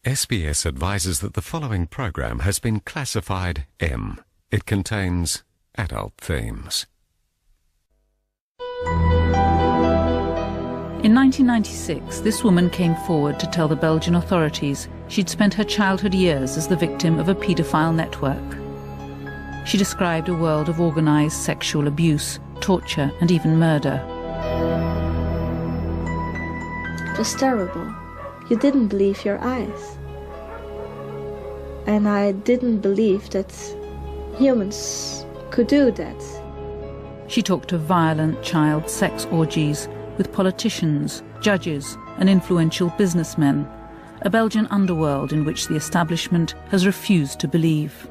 SBS advises that the following program has been classified M. It contains adult themes. In 1996, this woman came forward to tell the Belgian authorities she'd spent her childhood years as the victim of a paedophile network. She described a world of organised sexual abuse, torture and even murder. It was terrible. You didn't believe your eyes. And I didn't believe that humans could do that. She talked of violent child sex orgies with politicians, judges and influential businessmen, a Belgian underworld in which the establishment has refused to believe.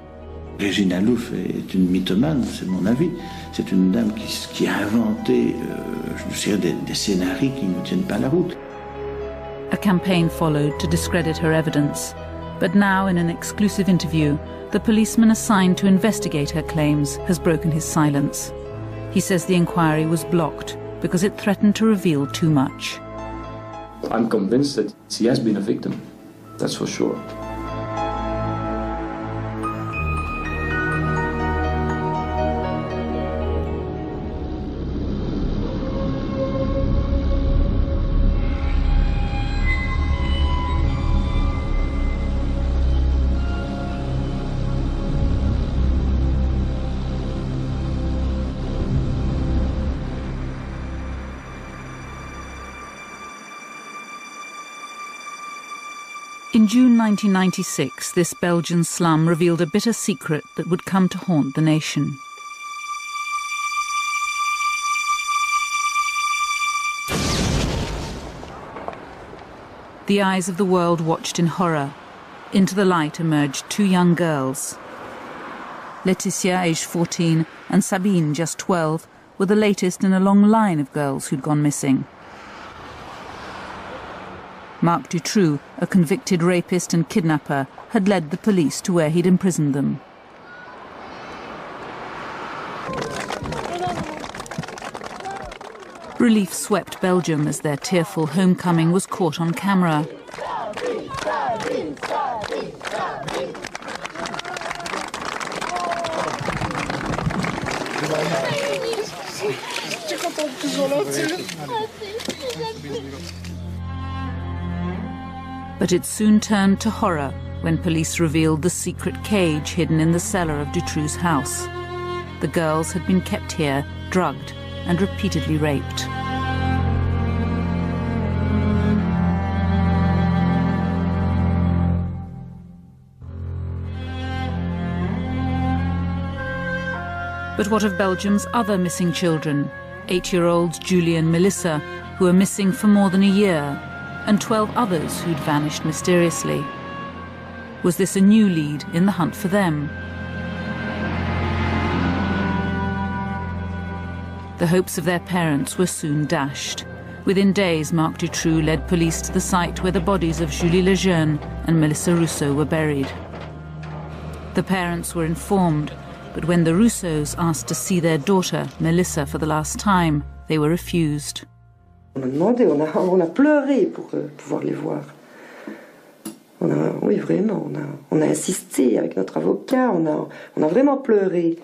Regina Louf est une mythomane, c'est mon avis. C'est une dame qui a inventé, je dirais, des scénarios qui ne tiennent pas la route. A campaign followed to discredit her evidence, but now in an exclusive interview, the policeman assigned to investigate her claims has broken his silence. He says the inquiry was blocked because it threatened to reveal too much. I'm convinced that she has been a victim, that's for sure. In June 1996, this Belgian slum revealed a bitter secret that would come to haunt the nation. The eyes of the world watched in horror. Into the light emerged two young girls. Laetitia, aged 14, and Sabine, just 12, were the latest in a long line of girls who'd gone missing. Marc Dutroux, a convicted rapist and kidnapper, had led the police to where he'd imprisoned them. Relief swept Belgium as their tearful homecoming was caught on camera. But it soon turned to horror when police revealed the secret cage hidden in the cellar of Dutroux's house. The girls had been kept here, drugged and repeatedly raped. But what of Belgium's other missing children? 8-year-olds Julie and Melissa, who are missing for more than a year, and 12 others who'd vanished mysteriously. Was this a new lead in the hunt for them? The hopes of their parents were soon dashed. Within days, Marc Dutroux led police to the site where the bodies of Julie Lejeune and Melissa Rousseau were buried. The parents were informed, but when the Rousseaus asked to see their daughter, Melissa, for the last time, they were refused. On a demandé, on a pleuré pour pouvoir les voir. Oui, vraiment, on a insisté avec notre avocat, on a vraiment pleuré.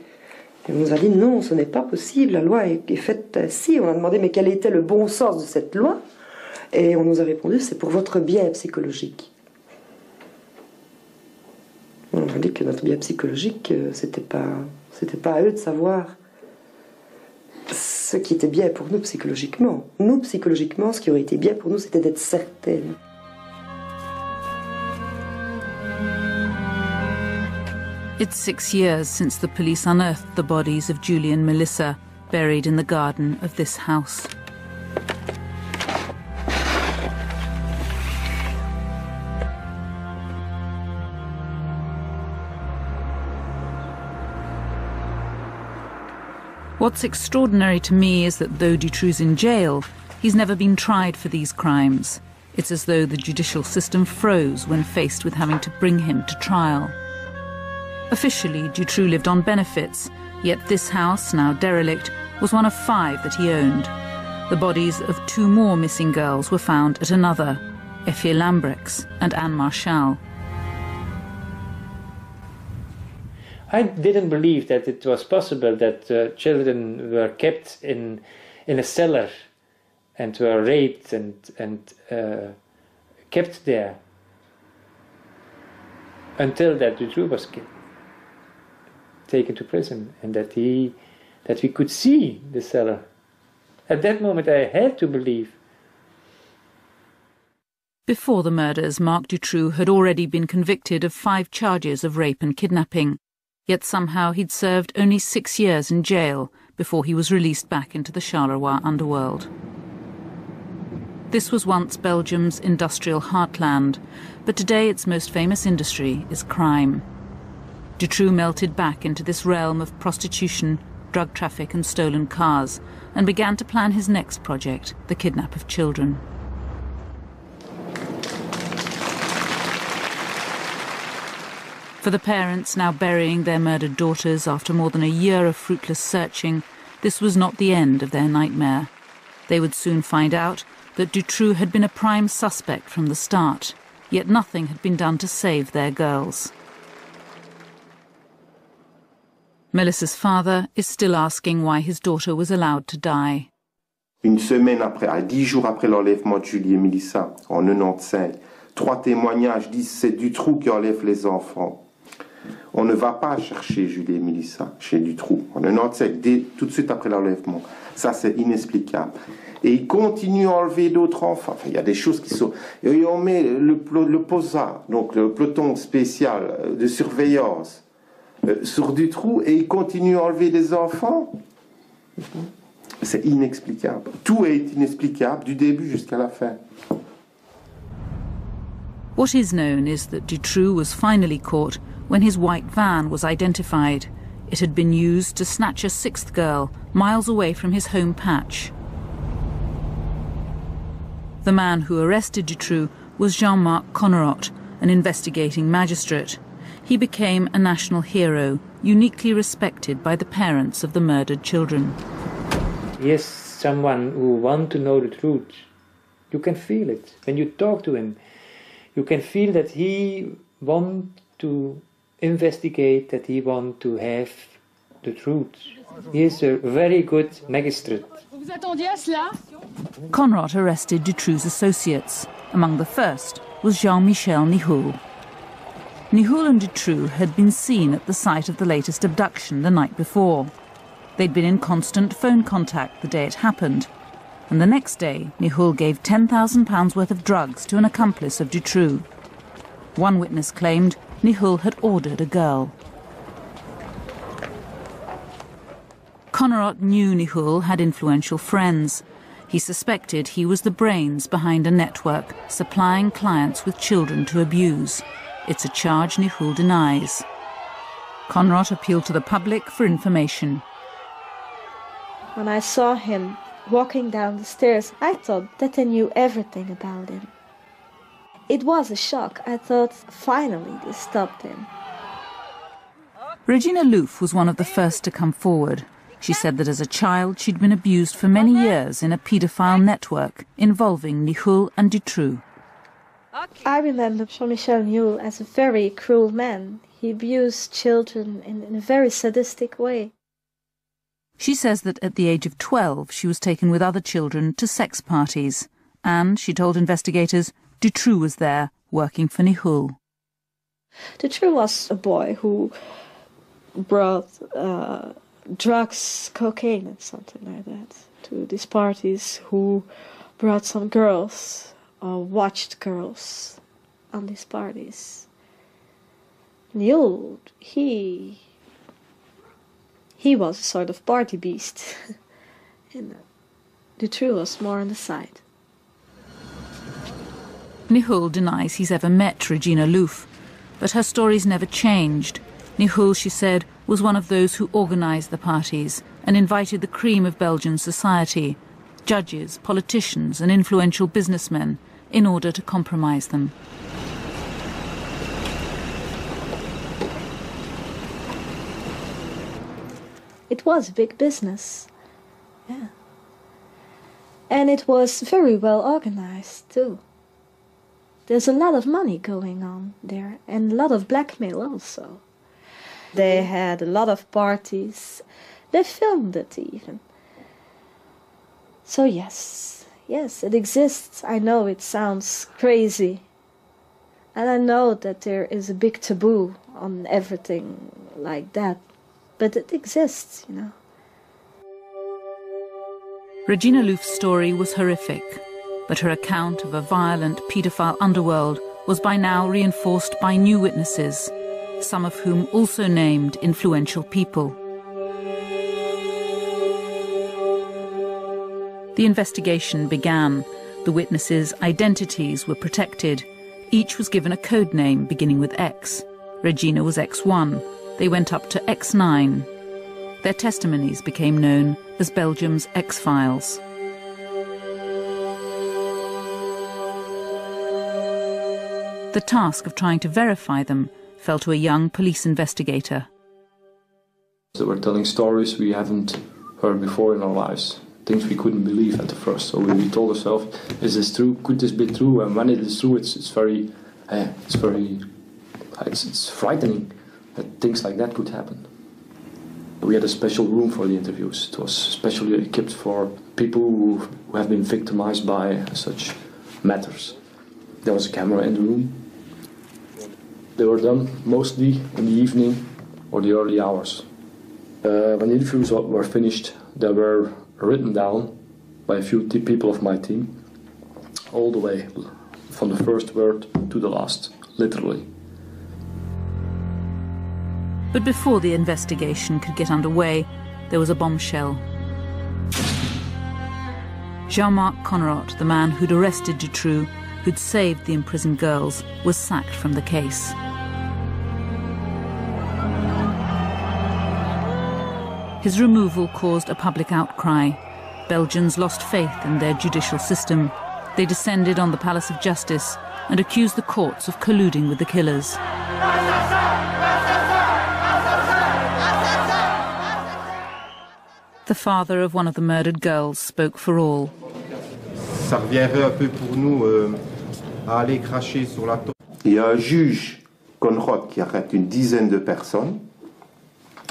Et on nous a dit non, ce n'est pas possible, la loi est faite ainsi. On a demandé mais quel était le bon sens de cette loi? Et on nous a répondu c'est pour votre bien psychologique. On a dit que notre bien psychologique, c'était pas à eux de savoir ce qui était bien pour nous psychologiquement. Nous, psychologiquement, ce qui aurait été bien pour nous, c'était d'être certaines. It's 6 years since the police unearthed the bodies of Julie and Melissa, buried in the garden of this house. What's extraordinary to me is that though Dutroux's in jail, he's never been tried for these crimes. It's as though the judicial system froze when faced with having to bring him to trial. Officially, Dutroux lived on benefits, yet this house, now derelict, was one of 5 that he owned. The bodies of 2 more missing girls were found at another. Effie Lambrechts and Anne Marchal. I didn't believe that it was possible that children were kept in a cellar and were raped and kept there until that Dutroux was taken to prison, and that we could see the cellar. At that moment I had to believe. Before the murders, Marc Dutroux had already been convicted of 5 charges of rape and kidnapping, yet somehow he'd served only 6 years in jail before he was released back into the Charleroi underworld. This was once Belgium's industrial heartland, but today its most famous industry is crime. Dutroux melted back into this realm of prostitution, drug traffic and stolen cars, and began to plan his next project, the kidnap of children. For the parents now burying their murdered daughters after more than a year of fruitless searching, this was not the end of their nightmare. They would soon find out that Dutroux had been a prime suspect from the start, yet nothing had been done to save their girls. Melissa's father is still asking why his daughter was allowed to die. Une semaine après, 10 jours après l'enlèvement de Julie et Melissa, en 95, 3 témoignages disent c'est Dutroux qui enlève les enfants. On ne va pas chercher Julie et Melissa chez Dutroux. En 95, tout de suite après l'enlèvement. Ça, c'est inexplicable. Et il continue à enlever d'autres enfants. Enfin, il y a des choses qui sont... Et on met le POSA, donc le peloton spécial de surveillance, sur Dutroux, et il continue à enlever des enfants. C'est inexplicable. Tout est inexplicable, du début jusqu'à la fin. What is known is that Dutroux was finally caught when his white van was identified. It had been used to snatch a 6th girl miles away from his home patch. The man who arrested Dutroux was Jean-Marc Coverup, an investigating magistrate. He became a national hero, uniquely respected by the parents of the murdered children. He is someone who wants to know the truth. You can feel it. When you talk to him, you can feel that he wants to investigate, that he wants to have the truth. He is a very good magistrate. Conrad arrested Dutroux's associates. Among the first was Jean-Michel Nihoul. Nihoul and Dutroux had been seen at the site of the latest abduction the night before. They'd been in constant phone contact the day it happened, and the next day Nihoul gave £10,000 worth of drugs to an accomplice of Dutroux. One witness claimed Nihoul had ordered a girl. Coverup knew Nihoul had influential friends. He suspected he was the brains behind a network supplying clients with children to abuse. It's a charge Nihoul denies. Coverup appealed to the public for information. When I saw him walking down the stairs, I thought that they knew everything about him. It was a shock. I thought, finally, they stopped him. Regina Louf was one of the first to come forward. She said that as a child she'd been abused for many years in a paedophile network involving Nihoul and Dutroux. I remember Jean-Michel Nihoul as a very cruel man. He abused children in a very sadistic way. She says that at the age of 12 she was taken with other children to sex parties, and, she told investigators, Dutroux was there, working for Nihoul. Dutroux was a boy who brought drugs, cocaine and something like that to these parties, who brought some girls or watched girls on these parties. Nihoul, he was a sort of party beast. And Dutroux was more on the side. Nihoul denies he's ever met Regina Louf, but her stories never changed. Nihoul, she said, was one of those who organised the parties and invited the cream of Belgian society, judges, politicians and influential businessmen, in order to compromise them. It was a big business, yeah. And it was very well organized, too. There's a lot of money going on there, and a lot of blackmail also. They had a lot of parties. They filmed it even. So yes, it exists. I know it sounds crazy. And I know that there is a big taboo on everything like that. But it exists, you know. Regina Louf's story was horrific, but her account of a violent paedophile underworld was by now reinforced by new witnesses, some of whom also named influential people. The investigation began. The witnesses' identities were protected. Each was given a code name beginning with X. Regina was X1. They went up to X9. Their testimonies became known as Belgium's X-Files. The task of trying to verify them fell to a young police investigator. They were telling stories we haven't heard before in our lives, things we couldn't believe at the first. So we told ourselves, is this true? Could this be true? And when it is true, it's frightening that things like that could happen. We had a special room for the interviews. It was specially equipped for people who have been victimized by such matters. There was a camera in the room. They were done mostly in the evening or the early hours. When the interviews were finished, they were written down by a few people of my team, all the way from the first word to the last, literally. But before the investigation could get underway, there was a bombshell. Jean-Marc Coverup, the man who'd arrested Dutroux, who'd saved the imprisoned girls, was sacked from the case. His removal caused a public outcry. Belgians lost faith in their judicial system. They descended on the Palace of Justice and accused the courts of colluding with the killers. The father of one of the murdered girls spoke for all. Il y a un juge, Coverup, qui arrête une dizaine de personnes.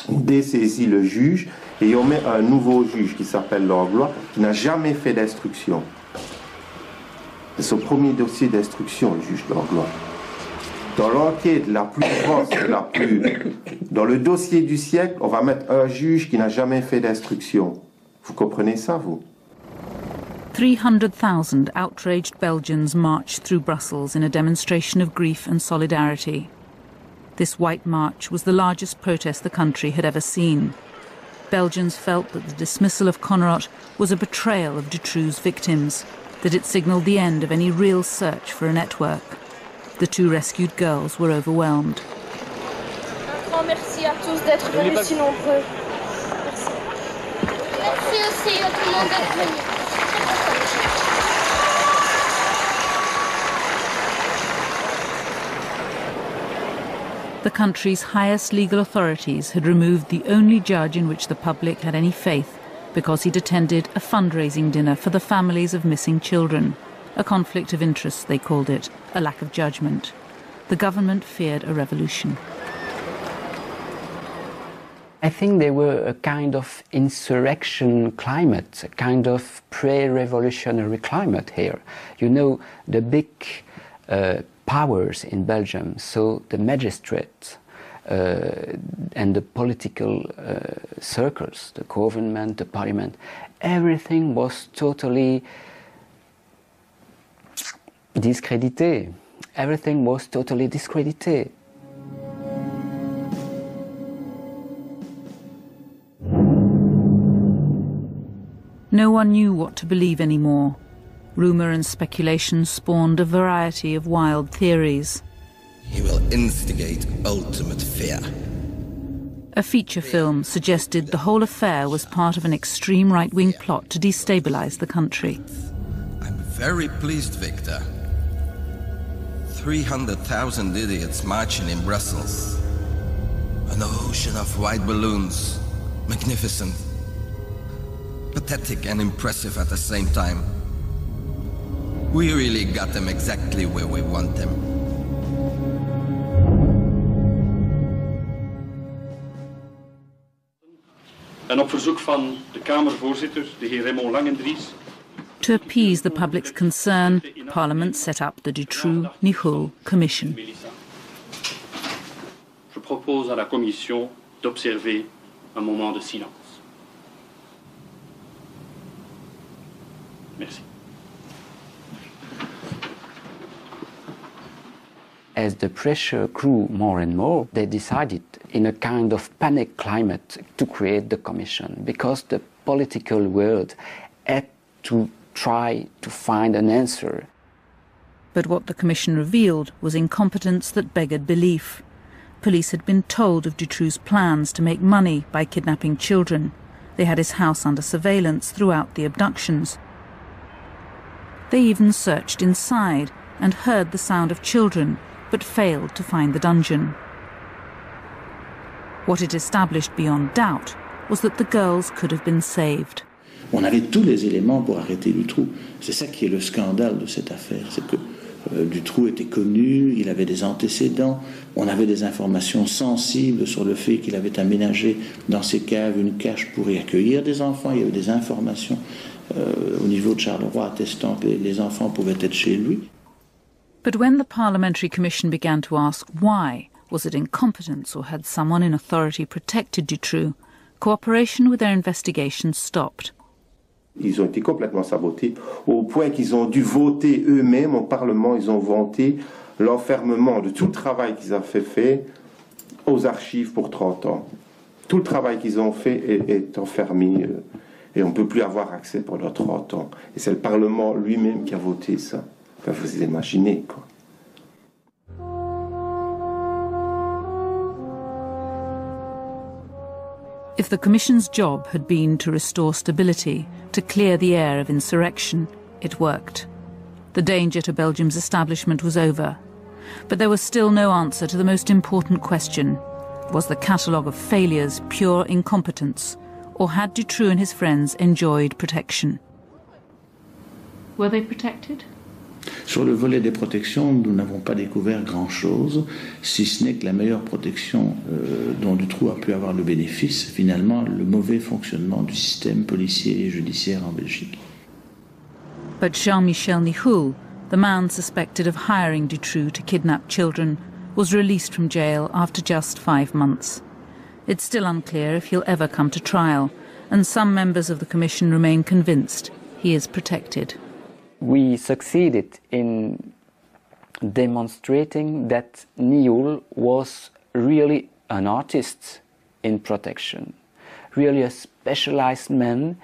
On dessaisit le juge et on met un nouveau juge qui s'appelle Langlois, qui n'a jamais fait d'instruction. C'est son premier dossier d'instruction, le juge Langlois. Dans l'enquête la plus grosse, dans le dossier du siècle, on va mettre un juge qui n'a jamais fait d'instruction. Vous comprenez ça, vous? 300,000 outraged Belgians marched through Brussels in a demonstration of grief and solidarity. This white march was the largest protest the country had ever seen. Belgians felt that the dismissal of Coverup was a betrayal of Dutroux's victims, that it signalled the end of any real search for a network. The two rescued girls were overwhelmed. Un grand merci à tous d'être venus si nombreux. Merci. Merci aussi à tout le monde d'être venu. The country's highest legal authorities had removed the only judge in which the public had any faith because he'd attended a fundraising dinner for the families of missing children. A conflict of interest, they called it, a lack of judgment. The government feared a revolution. I think there were a kind of insurrection climate, a kind of pre-revolutionary climate here. You know, the big powers in Belgium, so the magistrates and the political circles, the government, the parliament, everything was totally discredited. Everything was totally discredited. No one knew what to believe anymore. Rumour and speculation spawned a variety of wild theories. He will instigate ultimate fear. A feature film suggested the whole affair was part of an extreme right-wing plot to destabilise the country. I'm very pleased, Victor. 300,000 idiots marching in Brussels. An ocean of white balloons. Magnificent. Pathetic and impressive at the same time. We really got them exactly where we want them. En op verzoek van de Kamervoorzitter, de heer Raymond Langendries. To appease the public's concern, Parliament set up the Dutroux-Nihul Commission. Je propose à la Commission d'observer un moment de silence. Merci. As the pressure grew more and more, they decided in a kind of panic climate to create the commission, because the political world had to try to find an answer. But what the commission revealed was incompetence that beggared belief. Police had been told of Dutroux's plans to make money by kidnapping children. They had his house under surveillance throughout the abductions. They even searched inside and heard the sound of children, but failed to find the dungeon. What it established beyond doubt was that the girls could have been saved. On avait tous les éléments pour arrêter Dutroux. C'est ça qui est le scandale de cette affaire, c'est que Dutroux était connu, il avait des antécédents, on avait des informations sensibles sur le fait qu'il avait aménagé dans ses caves une cache pour y accueillir des enfants, il y avait des informations au niveau de Charleroi attestant que les enfants pouvaient être chez lui. But when the Parliamentary Commission began to ask why, was it incompetence or had someone in authority protected Dutroux, cooperation with their investigation stopped. Ils ont été complètement sabotés, au point qu'ils ont dû voter eux-mêmes au Parlement, ils ont voté l'enfermement de tout le travail qu'ils avaient fait aux archives pour 30 ans. Tout le travail qu'ils ont fait est enfermé et on ne peut plus avoir accès pendant 30 ans. Et c'est le Parlement lui-même qui a voté ça. Enfin, vous imaginez, quoi. If the Commission's job had been to restore stability, to clear the air of insurrection, it worked. The danger to Belgium's establishment was over. But there was still no answer to the most important question. Was the catalogue of failures pure incompetence, or had Dutroux and his friends enjoyed protection? Were they protected? Sur le volet des protections, nous n'avons pas découvert grand-chose, si ce n'est que la meilleure protection dont Dutroux a pu avoir le bénéfice, finalement, le mauvais fonctionnement du système policier et judiciaire en Belgique. But Jean-Michel Nihul, the man suspected of hiring Dutroux to kidnap children, was released from jail after just 5 months. It's still unclear if he'll ever come to trial, and some members of the Commission remain convinced he is protected. We succeeded in demonstrating that Nihul was really an artist in protection, really a specialized man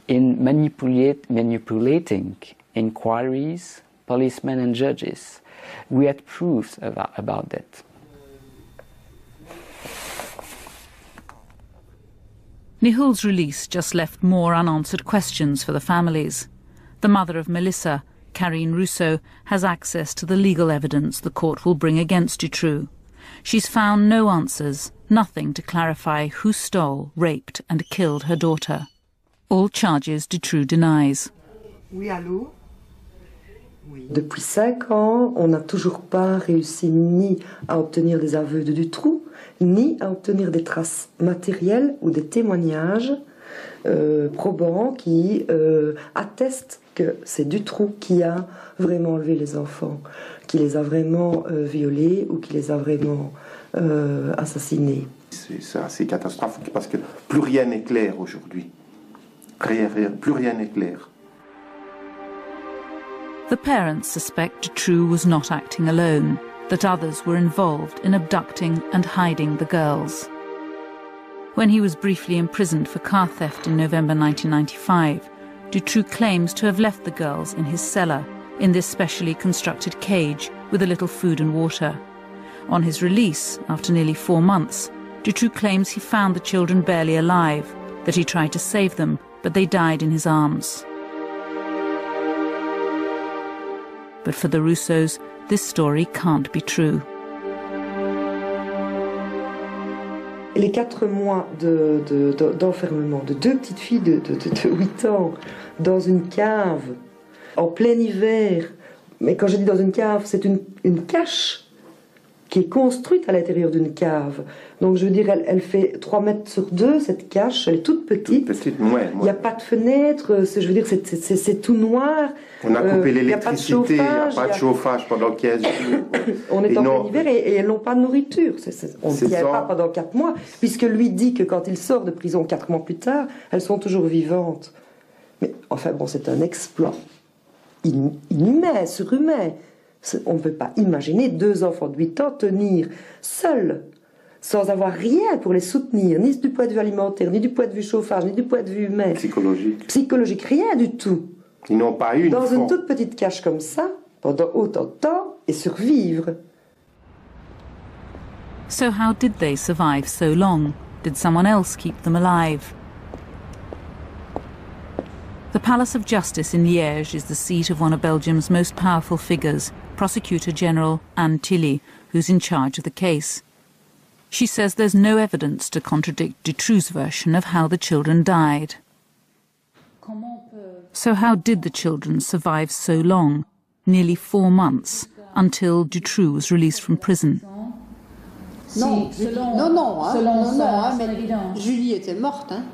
in manipulating inquiries, policemen and judges. We had proofs about that. Nihul's release just left more unanswered questions for the families. The mother of Melissa, Karine Rousseau, has access to the legal evidence the court will bring against Dutroux. She's found no answers, nothing to clarify who stole, raped and killed her daughter. All charges Dutroux denies. Oui, allô? Oui. Depuis 5 ans, on n'a toujours pas réussi ni à obtenir des aveux de Dutroux, ni à obtenir des traces matérielles ou des témoignages probants qui attestent que c'est Dutroux qui a vraiment enlevé les enfants, qui les a vraiment violés ou qui les a vraiment assassinés. C'est catastrophique parce que plus rien n'est clair aujourd'hui. Plus rien n'est clair. The parents suspect Dutroux was not acting alone, that others were involved in abducting and hiding the girls. When he was briefly imprisoned for car theft in November 1995, Dutroux claims to have left the girls in his cellar, in this specially constructed cage with a little food and water. On his release, after nearly 4 months, Dutroux claims he found the children barely alive, that he tried to save them, but they died in his arms. But for the Rousseaus, this story can't be true. Les 4 mois d'enfermement de 2 petites filles de 8 ans dans une cave en plein hiver. Mais quand je dis dans une cave, c'est une cache qui est construite à l'intérieur d'une cave. Donc je veux dire, elle fait 3 mètres sur 2, cette cache, elle est toute petite. Il n'y a pas de fenêtre, je veux dire, c'est tout noir. On a coupé l'électricité, il n'y a pas de chauffage pendant 15 jours. On est en plein hiver et elles n'ont pas de nourriture. On ne tient pas pendant 4 mois, puisque lui dit que quand il sort de prison 4 mois plus tard, elles sont toujours vivantes. Mais enfin bon, c'est un exploit inhumain, surhumain. On ne peut pas imaginer 2 enfants de 8 ans tenir seuls, sans avoir rien pour les soutenir, ni du point de vue alimentaire, ni du point de vue chauffage, ni du point de vue humain. Psychologique, rien du tout. Ils n'ont pas eu dans une toute petite cache comme ça, pendant autant de temps, et survivre. So how did they survive so long? Did someone else keep them alive? The Palace of Justice in Liège is the seat of one of Belgium's most powerful figures, Prosecutor General Anne Tilly, who's in charge of the case. She says there's no evidence to contradict Dutroux's version of how the children died. So how did the children survive so long, nearly 4 months, until Dutroux was released from prison? Non, mais Julie était morte. Hein.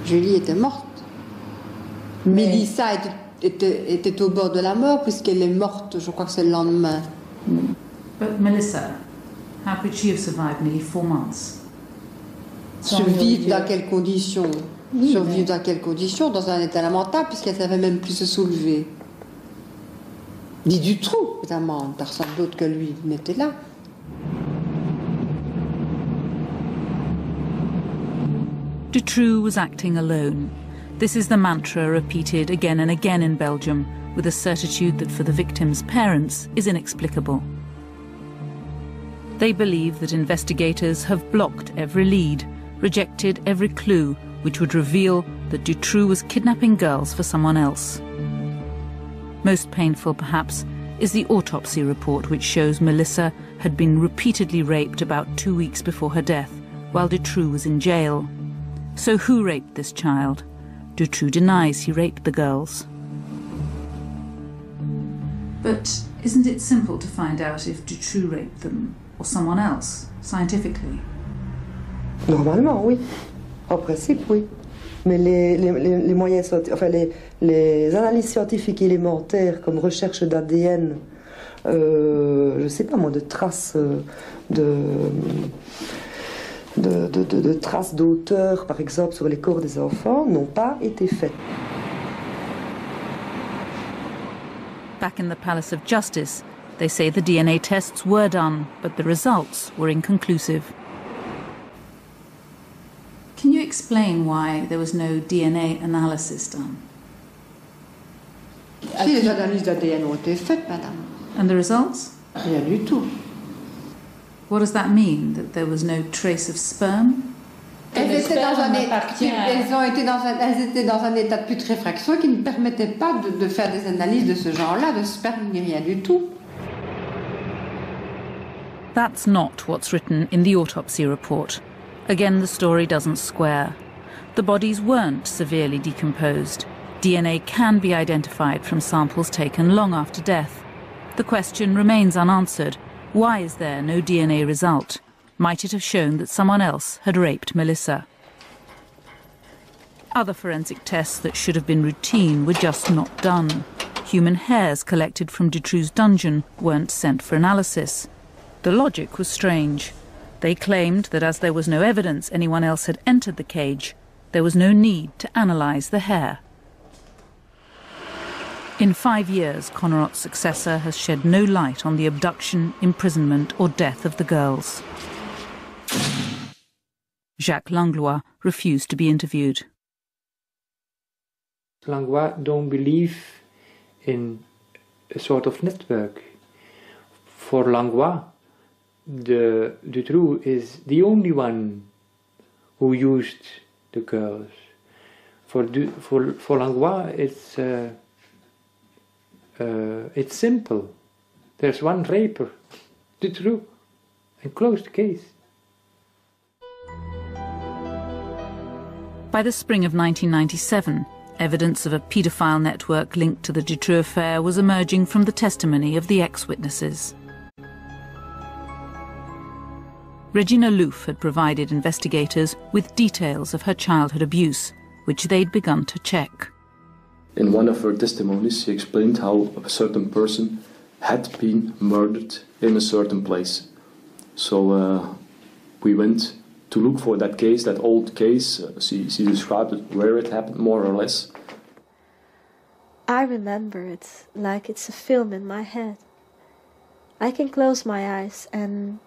Julie était morte. Mélissa était au bord de la mort puisqu'elle est morte, je crois que c'est le lendemain. But Melissa, how could she have survived nearly 4 months? Survivre dans quelles conditions? Survivre dans quelles conditions? Dans un état lamentable puisqu'elle ne savait même plus se soulever. Ni du trou, évidemment, personne d'autre que lui n'était là. Dutroux was acting alone. This is the mantra repeated again and again in Belgium, with a certitude that for the victims' parents is inexplicable. They believe that investigators have blocked every lead, rejected every clue which would reveal that Dutroux was kidnapping girls for someone else. Most painful, perhaps, is the autopsy report which shows Melissa had been repeatedly raped about 2 weeks before her death, while Dutroux was in jail. So who raped this child? Dutroux denies he raped the girls. But isn't it simple to find out if Dutroux raped them or someone else, scientifically? Normalement, oui. En principe, oui. Mais les moyens, enfin les analyses scientifiques élémentaires comme recherche d'ADN, je sais pas moi, de traces de traces d'auteur, par exemple, sur les corps des enfants, n'ont pas été faites. Back in the Palace of Justice, they say the DNA tests were done, but the results were inconclusive. Can you explain why there was no DNA analysis done? Si les analyses d'ADN ont été faites, madame. And the results? Rien du tout. What does that mean? That there was no trace of sperm? Elles étaient dans un état de putréfaction qui ne permettait pas de faire des analyses de ce genre-là, de sperme ni rien du tout. That's not what's written in the autopsy report. Again, the story doesn't square. The bodies weren't severely decomposed. DNA can be identified from samples taken long after death. The question remains unanswered. Why is there no DNA result? Might it have shown that someone else had raped Melissa? Other forensic tests that should have been routine were just not done. Human hairs collected from Dutroux's dungeon weren't sent for analysis. The logic was strange. They claimed that as there was no evidence anyone else had entered the cage, there was no need to analyse the hair. In 5 years, Coverup's successor has shed no light on the abduction, imprisonment or death of the girls. Jacques Langlois refused to be interviewed. Langlois don't believe in a sort of network. For Langlois, Dutroux is the only one who used the girls. For Langlois, it's simple. There's one raper, Dutroux, and closed case. By the spring of 1997, Evidence of a paedophile network linked to the Dutroux affair was emerging from the testimony of the ex-witnesses. Regina Louf had provided investigators with details of her childhood abuse, which they'd begun to check. In one of her testimonies, she explained how a certain person had been murdered in a certain place. So we went to look for that case, that old case. She described it, where it happened, more or less. I remember it like it's a film in my head. I can close my eyes and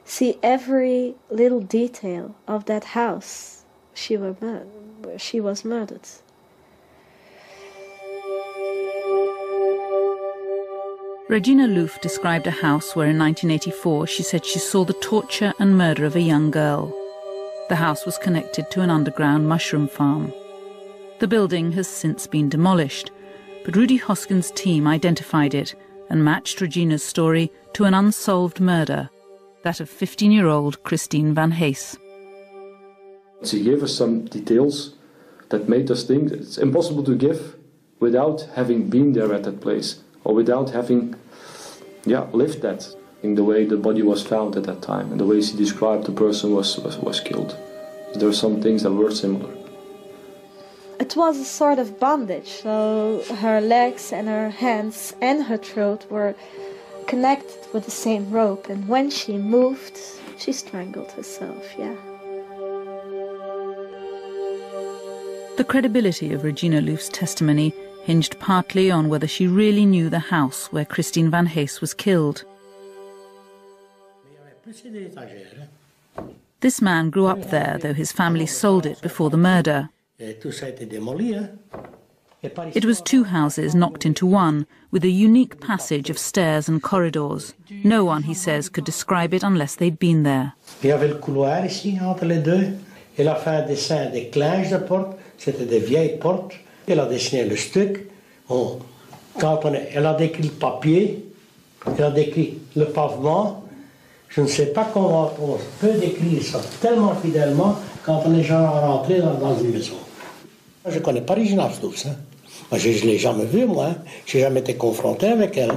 see every little detail of that house where she was murdered. Regina Louf described a house where in 1984 she said she saw the torture and murder of a young girl. The house was connected to an underground mushroom farm. The building has since been demolished, but Rudy Hoskin's team identified it and matched Regina's story to an unsolved murder, that of 15-year-old Christine Van Hees. She gave us some details that made us think it's impossible to give without having been there at that place, or without having lived that, in the way the body was found at that time, and the way she described the person was killed. There were some things that were similar. It was a sort of bondage, so her legs and her hands and her throat were connected with the same rope, and when she moved, she strangled herself, yeah. The credibility of Regina Louf's testimony hinged partly on whether she really knew the house where Christine Van Hees was killed. This man grew up there, though his family sold it before the murder. It was two houses knocked into one, with a unique passage of stairs and corridors. No one, he says, could describe it unless they'd been there. Il y avait le couloir ici, entre les deux. Elle a fait un dessin des clinches de porte. C'était des vieilles portes. Elle a dessiné le stuc. Elle a décrit le papier. Elle a décrit le pavement. Je ne sais pas comment on peut décrire ça tellement fidèlement quand on est déjà rentré dans une maison. Je ne connais pas Regina Louf. Moi, je ne l'ai jamais vue, moi. Je n'ai jamais été confronté avec elle.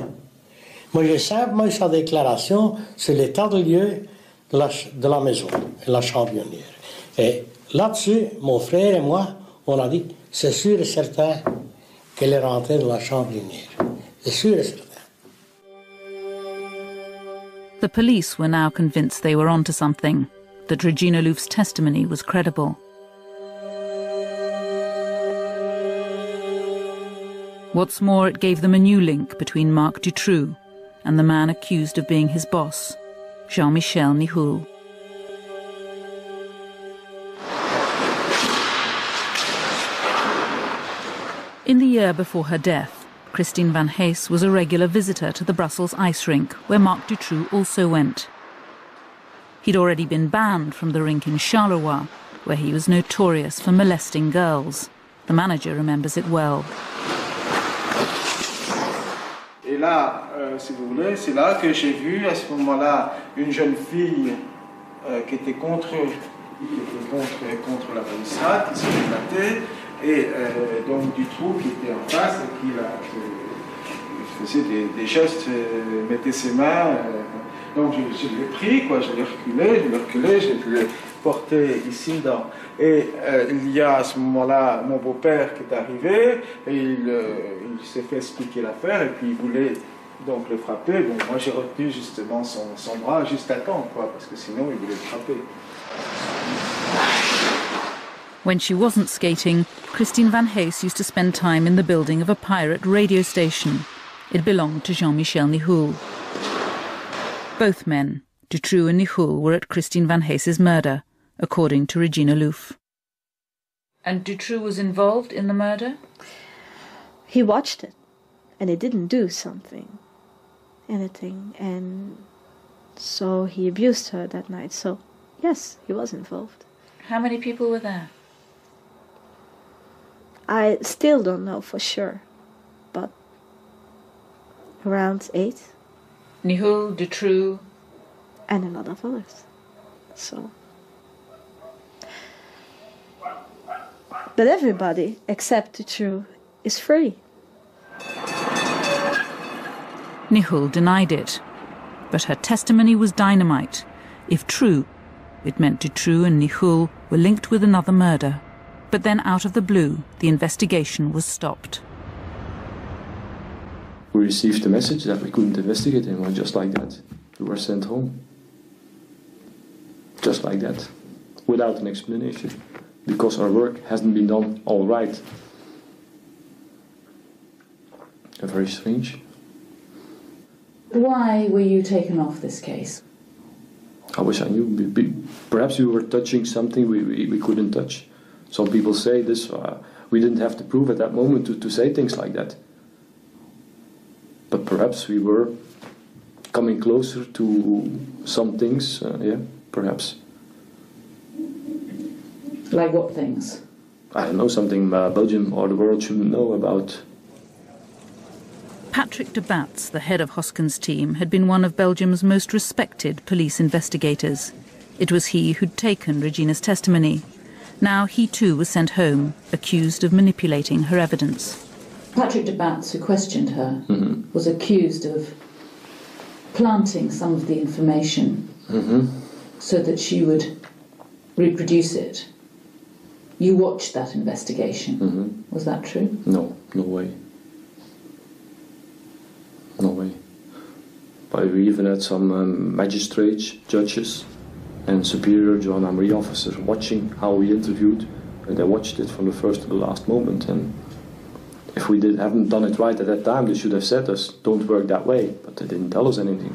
Moi, j'ai simplement eu sa déclaration sur l'état de lieu de la maison, la chambionnière. Et là-dessus, mon frère et moi, on a dit, c'est sûr et certain qu'elle est rentrée dans la chambionnière. C'est sûr et certain. The police were now convinced they were onto something, that Regina Louf's testimony was credible. What's more, it gave them a new link between Marc Dutroux and the man accused of being his boss, Jean-Michel Nihoul. In the year before her death, Christine Van Hees was a regular visitor to the Brussels ice rink, where Marc Dutroux also went. He'd already been banned from the rink in Charleroi, where he was notorious for molesting girls. The manager remembers it well. Et là, si vous voulez, c'est là que j'ai vu à ce moment-là une jeune fille qui était contre la palissade, qui s'est éclatée, et donc Dutroux qui était en face et qui faisait des gestes, mettait ses mains. Donc je l'ai pris, quoi, je l'ai reculé, je l'ai porté ici dans. Et il y a à ce moment-là mon beau-père qui est arrivé et il s'est fait expliquer l'affaire et puis il voulait donc le frapper. Bon, moi j'ai retenu justement son bras juste à temps, quoi, parce que sinon il voulait le frapper. When she wasn't skating, Christine Van Hees used to spend time in the building of a pirate radio station. It belonged to Jean-Michel Nihoul. Both men, Dutroux and Nihoul, were at Christine Van Hees's murder, according to Regina Louf. And Dutroux was involved in the murder? He watched it, and he didn't do anything, and so he abused her that night. So, yes, he was involved. How many people were there? I still don't know for sure, but around 8. Nihoul, Dutroux, and a lot of others. So, But everybody, except Dutroux, is free. Nihul denied it, but her testimony was dynamite. If true, it meant Dutroux and Nihul were linked with another murder. But then out of the blue, the investigation was stopped. We received a message that we couldn't investigate anymore, just like that. We were sent home. Just like that. Without an explanation. Because our work hasn't been done all right. Very strange. Why were you taken off this case? I wish I knew. Perhaps we were touching something we couldn't touch. Some people say this, we didn't have to prove at that moment to say things like that. But perhaps we were coming closer to some things, yeah, perhaps. Like what things? I don't know, something Belgium or the world shouldn't know about. Patrick de Batz, the head of Hosken's team, had been one of Belgium's most respected police investigators. It was he who'd taken Regina's testimony. Now he too was sent home, accused of manipulating her evidence. Patrick de Batz, who questioned her, was accused of planting some of the information so that she would reproduce it. You watched that investigation. Was that true? No, no way. No way. But we even had some magistrates, judges and superior gendarmerie officers watching how we interviewed, and they watched it from the first to the last moment. And if we haven't done it right at that time, they should have said us, don't work that way, but they didn't tell us anything.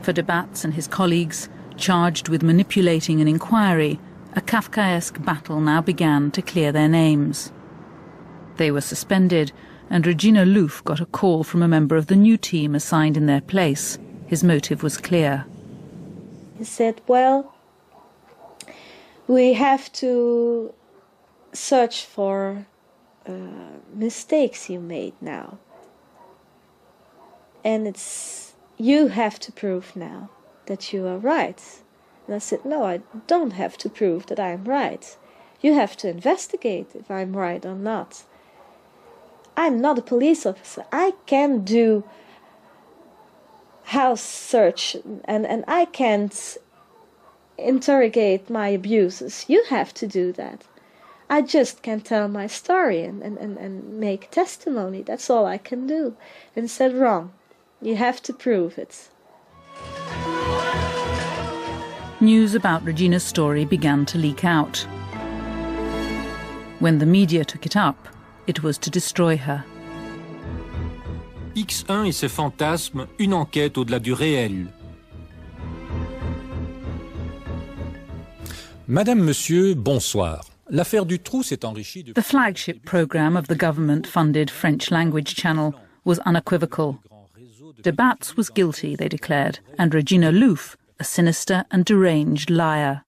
For de Batz and his colleagues, charged with manipulating an inquiry, a Kafkaesque battle now began to clear their names. They were suspended, and Regina Louf got a call from a member of the new team assigned in their place. His motive was clear. He said, well, we have to search for mistakes you made now. And you have to prove now that you are right. And I said, no, I don't have to prove that I'm right. You have to investigate if I'm right or not. I'm not a police officer. I can do house search and I can't interrogate my abusers. You have to do that. I just can tell my story and make testimony. That's all I can do. And he said, wrong. You have to prove it. News about Regina's story began to leak out. When the media took it up, it was to destroy her. X1 et ses fantasmes, une enquête au-delà du réel. Madame, Monsieur, bonsoir. L'affaire Dutroux s'est enrichie de... The flagship programme of the government-funded French language channel was unequivocal. De Batz was guilty, they declared, and Regina Louf, a sinister and deranged liar.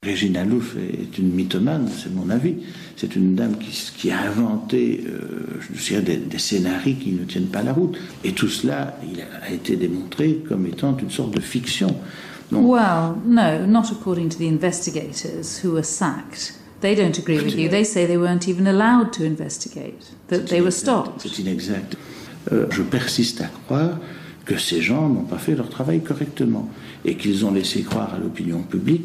Regina Louf est une mythomane, c'est mon avis. C'est une dame qui a inventé je dirais des scénarios qui ne tiennent pas la route. Et tout cela, il a été démontré comme étant une sorte de fiction. Donc, well, no, not according to the investigators who were sacked. They don't agree with you. They say they weren't even allowed to investigate, that they were stopped. C'est inexact. Je persiste à croire que ces gens n'ont pas fait leur travail correctement et qu'ils ont laissé croire à l'opinion publique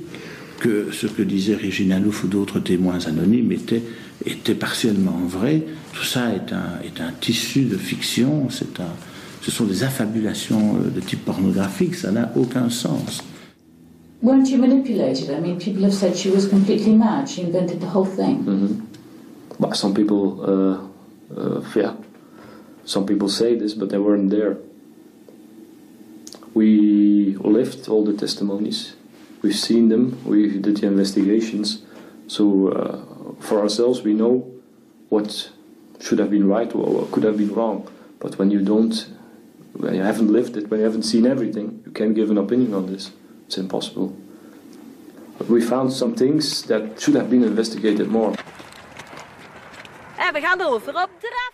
que ce que disait Regina Louf ou d'autres témoins anonymes était partiellement vrai. Tout ça est un tissu de fiction, ce sont des affabulations de type pornographique, ça n'a aucun sens. Weren't you manipulated? I mean, people have said she was completely mad, she invented the whole thing. But some people, some people say this, but they weren't there. We lived all the testimonies. We've seen them, we did the investigations, so for ourselves we know what should have been right or what could have been wrong. But when you haven't lived it, when you haven't seen everything, you can't give an opinion on this. It's impossible. But we found some things that should have been investigated more.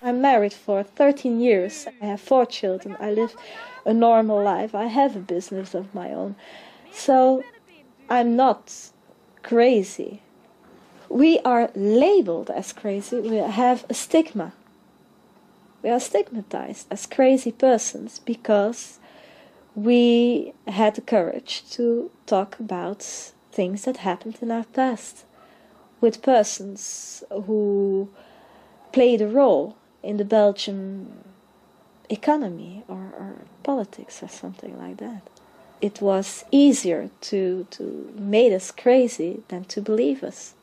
I'm married for 13 years. I have 4 children. I live a normal life. I have a business of my own. So I'm not crazy. We are labeled as crazy. We have a stigma. We are stigmatized as crazy persons because we had the courage to talk about things that happened in our past with persons who played a role in the Belgian economy or politics or something like that. It was easier to make us crazy than to believe us.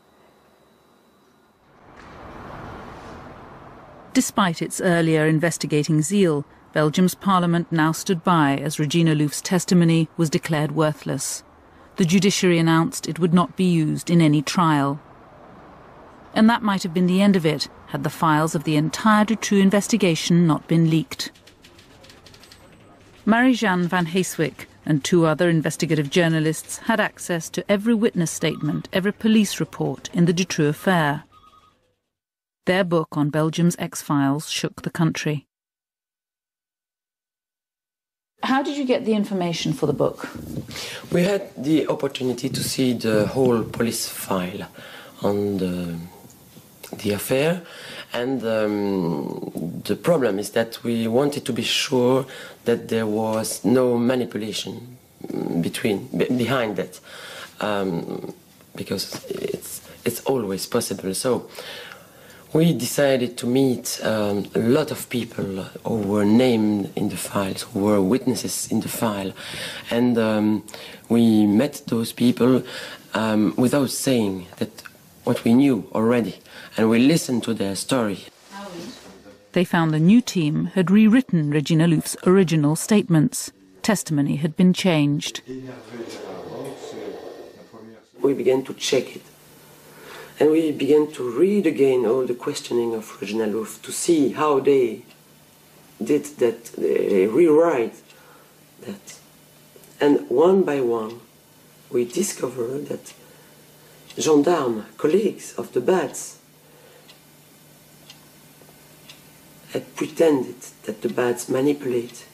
Despite its earlier investigating zeal, Belgium's parliament now stood by as Regina Louf's testimony was declared worthless. The judiciary announced it would not be used in any trial. And that might have been the end of it, had the files of the entire Dutroux investigation not been leaked. Marie-Jeanne van Heeswijk and 2 other investigative journalists had access to every witness statement, every police report in the Dutroux affair. Their book on Belgium's X-Files shook the country. How did you get the information for the book? We had the opportunity to see the whole police file on the affair, and the problem is that we wanted to be sure that there was no manipulation behind that, because it's always possible. So we decided to meet a lot of people who were named in the files, who were witnesses in the file, and we met those people without saying that what we knew already, and we listened to their story. They found the new team had rewritten Regina Louf's original statements. Testimony had been changed. We began to check it. And we began to read again all the questioning of Regina Louf to see how they did that, they rewrite that. And one by one, we discovered that gendarmes, colleagues of the Bats, had pretended that the Bats manipulated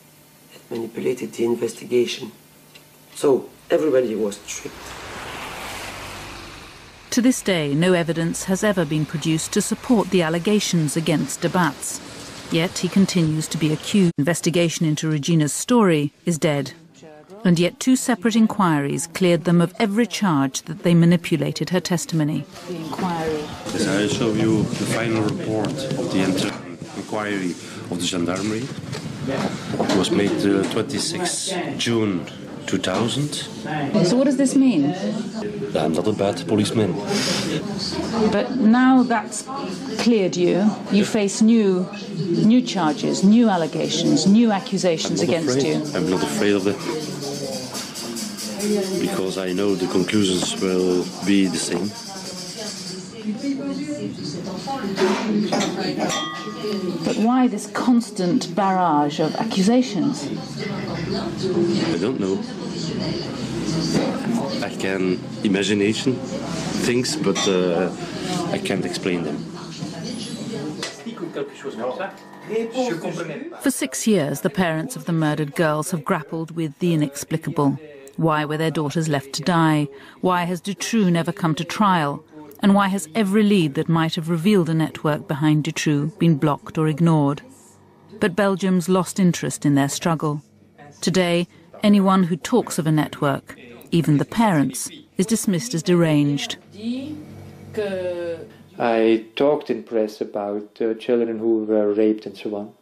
the investigation. So everybody was tricked. To this day, no evidence has ever been produced to support the allegations against de Bats. Yet he continues to be accused. Investigation into Regina's story is dead. And yet 2 separate inquiries cleared them of every charge that they manipulated her testimony. The inquiry. Yes, I'll show you the final report of the inquiry of the gendarmerie. It was made 26 June 2000. So what does this mean? I'm not a bad policeman. But now that's cleared you, you face new charges, new allegations, new accusations against you. I'm not afraid of it, because I know the conclusions will be the same. But why this constant barrage of accusations? I don't know. I can imagination things, but I can't explain them. For 6 years, the parents of the murdered girls have grappled with the inexplicable. Why were their daughters left to die? Why has Dutroux never come to trial? And why has every lead that might have revealed a network behind Dutroux been blocked or ignored? But Belgium's lost interest in their struggle. Today, anyone who talks of a network, even the parents, is dismissed as deranged. I talked in press about children who were raped and so on.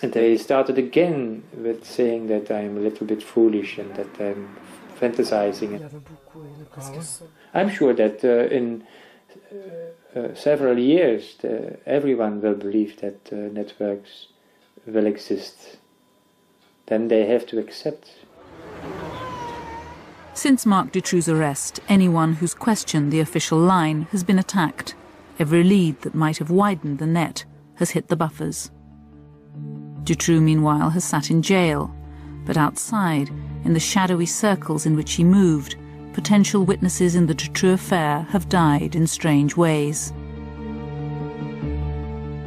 And they started again with saying that I'm a little bit foolish and that I'm fantasizing. I'm sure that in several years everyone will believe that networks will exist. Then they have to accept. Since Marc Dutroux's arrest, anyone who's questioned the official line has been attacked. Every lead that might have widened the net has hit the buffers. Dutroux, meanwhile, has sat in jail. But outside, in the shadowy circles in which he moved, potential witnesses in the Dutroux affair have died in strange ways.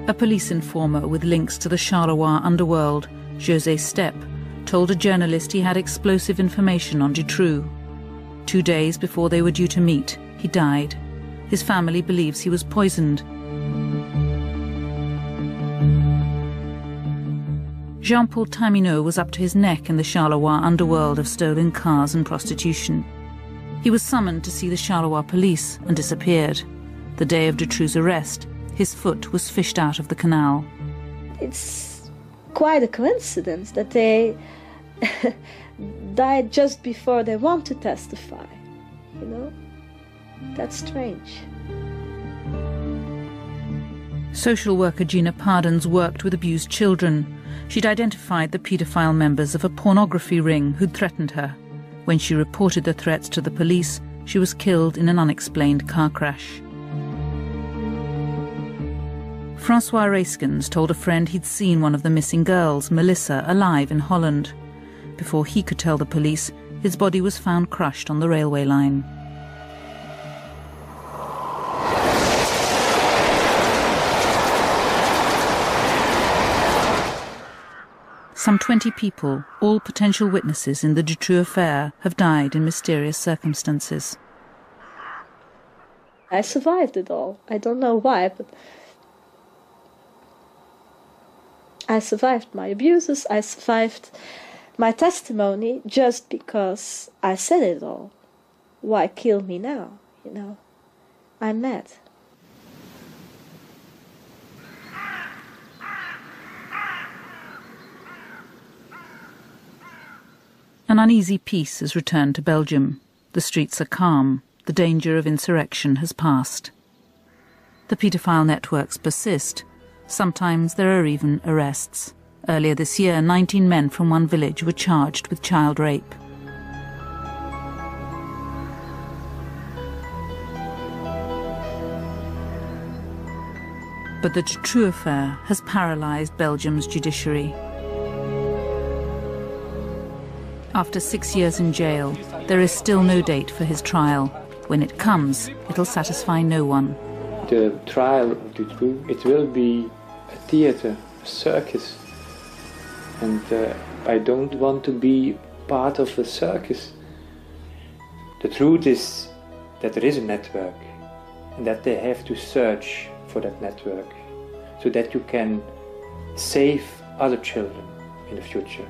A police informer with links to the Charleroi underworld, José Steppe, told a journalist he had explosive information on Dutroux. 2 days before they were due to meet, He died. His family believes he was poisoned. Jean-Paul Taminot was up to his neck in the Charleroi underworld of stolen cars and prostitution. He was summoned to see the Charleroi police and disappeared. The day of Dutroux's arrest, his foot was fished out of the canal. It's quite a coincidence that they died just before they want to testify, you know? That's strange. Social worker Gina Pardons worked with abused children. She'd identified the paedophile members of a pornography ring who'd threatened her. When she reported the threats to the police, she was killed in an unexplained car crash. Francois Reiskens told a friend he'd seen one of the missing girls, Melissa, alive in Holland. Before he could tell the police, his body was found crushed on the railway line. Some 20 people, all potential witnesses in the Dutroux affair, have died in mysterious circumstances. I survived it all. I don't know why, but I survived my abuses, I survived my testimony just because I said it all. Why kill me now, you know? I'm mad. An uneasy peace has returned to Belgium. The streets are calm. The danger of insurrection has passed. The paedophile networks persist. Sometimes there are even arrests. Earlier this year, 19 men from one village were charged with child rape. But the Dutroux affair has paralysed Belgium's judiciary. After 6 years in jail, there is still no date for his trial. When it comes, it'll satisfy no one. The trial of Dutroux, it will be a theatre, a circus. And I don't want to be part of a circus. The truth is that there is a network and that they have to search for that network so that you can save other children in the future.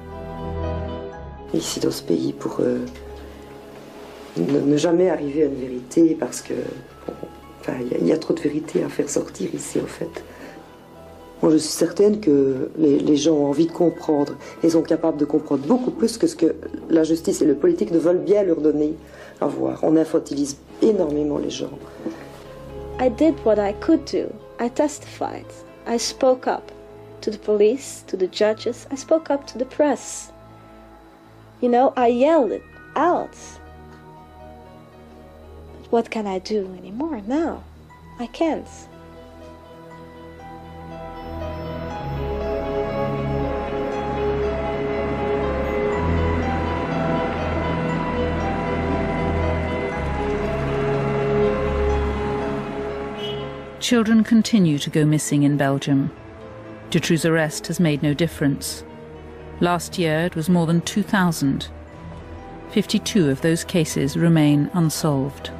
Ici dans ce pays pour ne jamais arriver à une vérité parce que il y a trop de vérité à faire sortir ici en fait. Moi, je suis certaine que les gens ont envie de comprendre et sont capables de comprendre beaucoup plus que ce que la justice et le politique ne veulent bien leur donner à voir. On infantilise énormément les gens. I did what I could do. I testified. I spoke up to the police, to the judges. I spoke up to the press. You know, I yelled it out. But what can I do anymore now? I can't. Children continue to go missing in Belgium. Dutroux's arrest has made no difference. Last year it was more than 2,000. 52 of those cases remain unsolved.